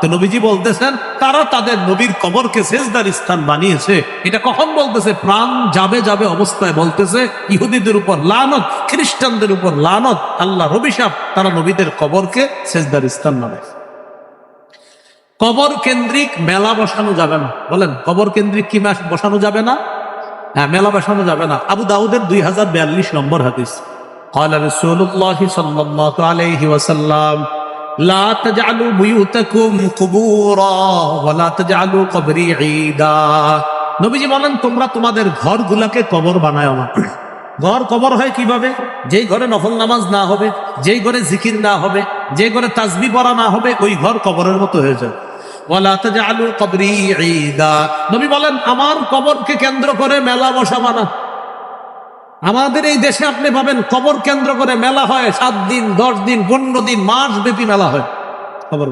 তো নবীজি বলতেছেন তারা তাদের নবীর কবরকে সেজদার স্থান বানিয়েছে। এটা কখন বলতেছে? প্রাণ যাবে যাবে অবস্থায় বলতেছে। ইহুদিদের উপর লানত, খ্রিস্টানদের উপর লানত, আল্লাহর অভিশাপ, তারা নবীদের কবরকে সেজদার স্থান বানাইছে। কবর কেন্দ্রিক মেলা বসানো যাবে না। বলেন, কবর কেন্দ্রিক কি বসানো যাবে না? হ্যাঁ, মেলা বসানো যাবে না। আবু দাউদের 2042 নম্বর হাদিস, قال رسول الله صلى الله عليه وسلم لا تجعلوا بيوتكم قبورا ولا تجعلوا قبري عيدا। নবীজি বলেন, তোমরা তোমাদের ঘরগুলাকে কবর বানায়ো না। ঘর কবর হয় কিভাবে? যেই ঘরে নফল নামাজ না হবে, যেই ঘরে জিকির না হবে, যে ঘরে তাসবিহ পড়া না হবে, ওই ঘর কবরের মতো হয়ে যায়। ওয়ালা তাজআলু কবরি ঈদা। নবী বলেন, আমার কবরকে কেন্দ্র করে মেলা বসাবা না। আমাদের এই দেশে আপনি পাবেন কবর কেন্দ্র করে মেলা হয়, 7 দিন, 10 দিন, 15 দিন, মাস ব্যাপী মেলা হয় কবর।